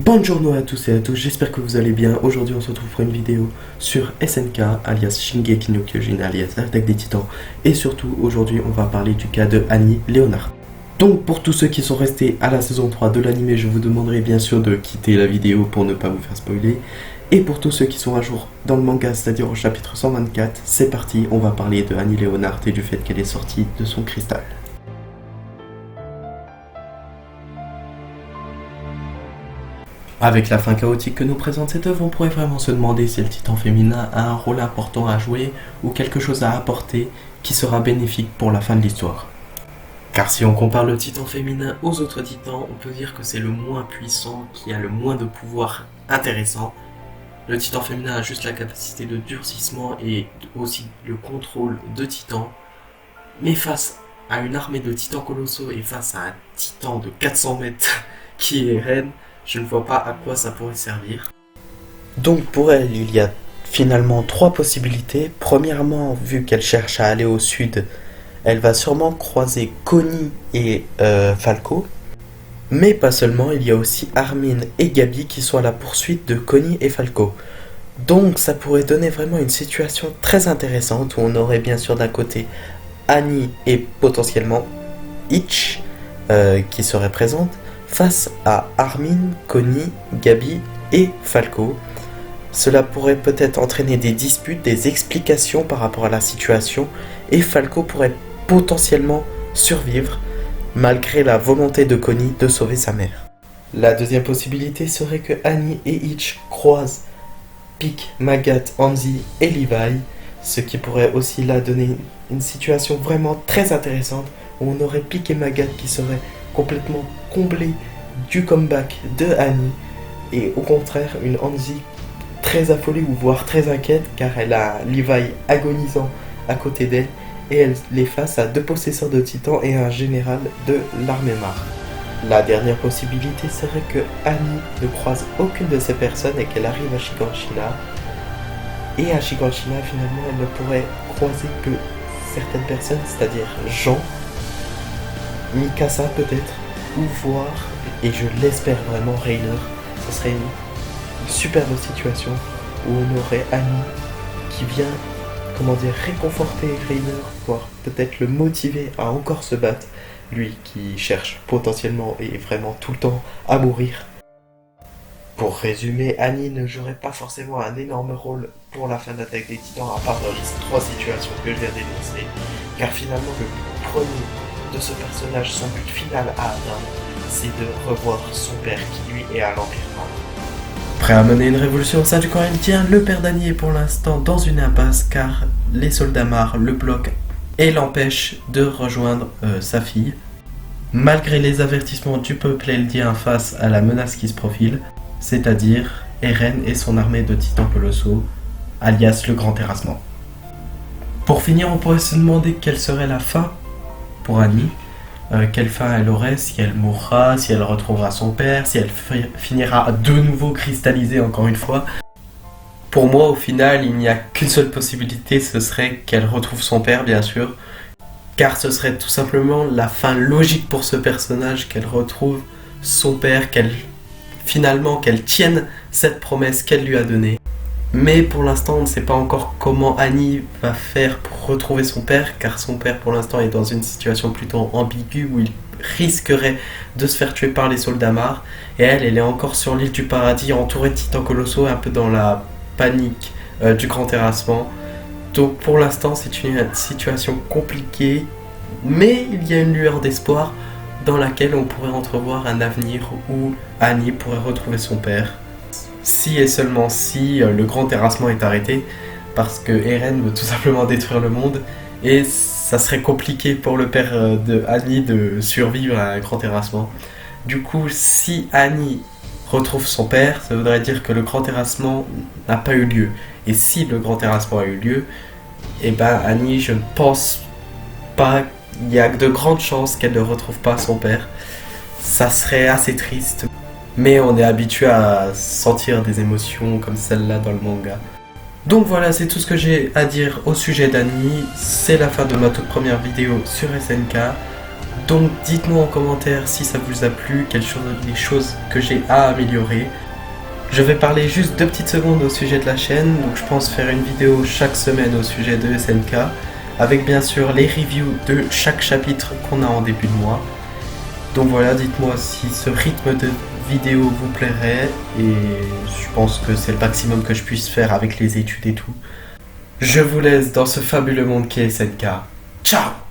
Bonjour à tous et à tous, j'espère que vous allez bien. Aujourd'hui on se retrouve pour une vidéo sur SNK alias Shingeki no Kyojin alias Attaque des Titans. Et surtout aujourd'hui on va parler du cas de Annie Leonard. Donc pour tous ceux qui sont restés à la saison 3 de l'anime, je vous demanderai bien sûr de quitter la vidéo pour ne pas vous faire spoiler. Et pour tous ceux qui sont à jour dans le manga, c'est-à-dire au chapitre 124, c'est parti, on va parler de Annie Leonard et du fait qu'elle est sortie de son cristal. Avec la fin chaotique que nous présente cette œuvre, on pourrait vraiment se demander si le titan féminin a un rôle important à jouer ou quelque chose à apporter qui sera bénéfique pour la fin de l'histoire. Car si on compare le titan féminin aux autres titans, on peut dire que c'est le moins puissant, qui a le moins de pouvoir intéressant. Le titan féminin a juste la capacité de durcissement et aussi le contrôle de titans. Mais face à une armée de titans colossaux et face à un titan de 400 mètres qui est reine, je ne vois pas à quoi ça pourrait servir. Donc pour elle, il y a finalement 3 possibilités. Premièrement, vu qu'elle cherche à aller au sud, elle va sûrement croiser Connie et Falco. Mais pas seulement, il y a aussi Armin et Gabi qui sont à la poursuite de Connie et Falco. Donc ça pourrait donner vraiment une situation très intéressante où on aurait bien sûr d'un côté Annie et potentiellement Itch qui seraient présentes, face à Armin, Connie, Gabi et Falco. Cela pourrait peut-être entraîner des disputes, des explications par rapport à la situation, et Falco pourrait potentiellement survivre malgré la volonté de Connie de sauver sa mère. La deuxième possibilité serait que Annie et Itch croisent Pieck, Magat, Hanzi et Levi, ce qui pourrait aussi là donner une situation vraiment très intéressante où on aurait Pieck et Magat qui seraient complètement comblée du comeback de Annie et au contraire une Hanzi très affolée ou voire très inquiète car elle a Levi agonisant à côté d'elle et elle est face à 2 possesseurs de titans et un général de l'armée marre. La dernière possibilité serait que Annie ne croise aucune de ces personnes et qu'elle arrive à Shiganshina, et à Shiganshina finalement elle ne pourrait croiser que certaines personnes, c'est-à-dire Jean, Mikasa peut-être, ou voir, et je l'espère vraiment, Rainer. Ce serait une superbe situation où on aurait Annie qui vient, réconforter Rainer, voire peut-être le motiver à encore se battre, lui qui cherche potentiellement et vraiment tout le temps à mourir. Pour résumer, Annie ne jouerait pas forcément un énorme rôle pour la fin d'Attaque des Titans, à part dans les 3 situations que je viens d'énoncer, car finalement le premier de ce personnage, son but final à atteindre, c'est de revoir son père qui lui est à l'Empire Marre. Prêt à mener une révolution au sein du camp Eltien, le père d'Annie est pour l'instant dans une impasse car les soldats Marre le bloquent et l'empêchent de rejoindre sa fille. Malgré les avertissements du peuple Eldien face à la menace qui se profile, c'est-à-dire Eren et son armée de titans colossaux, alias le grand terrassement. Pour finir, on pourrait se demander quelle serait la fin pour Annie, quelle fin elle aurait, si elle mourra, si elle retrouvera son père, si elle finira de nouveau cristallisée encore une fois. Pour moi, au final, il n'y a qu'une seule possibilité, ce serait qu'elle retrouve son père, bien sûr, car ce serait tout simplement la fin logique pour ce personnage, qu'elle retrouve son père, qu'elle tienne cette promesse qu'elle lui a donnée. Mais pour l'instant, on ne sait pas encore comment Annie va faire pour retrouver son père, car son père pour l'instant est dans une situation plutôt ambiguë où il risquerait de se faire tuer par les soldats Marre. Et elle est encore sur l'île du paradis, entourée de titans colossaux, un peu dans la panique du grand terrassement. Donc pour l'instant, c'est une situation compliquée, mais il y a une lueur d'espoir dans laquelle on pourrait entrevoir un avenir où Annie pourrait retrouver son père. Si et seulement si le grand terrassement est arrêté, parce que Eren veut tout simplement détruire le monde, et ça serait compliqué pour le père de Annie de survivre à un grand terrassement. Du coup, si Annie retrouve son père, ça voudrait dire que le grand terrassement n'a pas eu lieu. Et si le grand terrassement a eu lieu, et ben Annie, je ne pense pas, il y a de grandes chances qu'elle ne retrouve pas son père. Ça serait assez triste. Mais on est habitué à sentir des émotions comme celle-là dans le manga. Donc voilà, c'est tout ce que j'ai à dire au sujet d'Annie. C'est la fin de ma toute première vidéo sur SNK. Donc dites-moi en commentaire si ça vous a plu, quelles sont les choses que j'ai à améliorer. Je vais parler juste 2 petites secondes au sujet de la chaîne, donc je pense faire une vidéo chaque semaine au sujet de SNK, avec bien sûr les reviews de chaque chapitre qu'on a en début de mois. Donc voilà, dites-moi si ce rythme de vidéo vous plairait, et je pense que c'est le maximum que je puisse faire avec les études et tout. Je vous laisse dans ce fabuleux monde qu'est SNK. Ciao!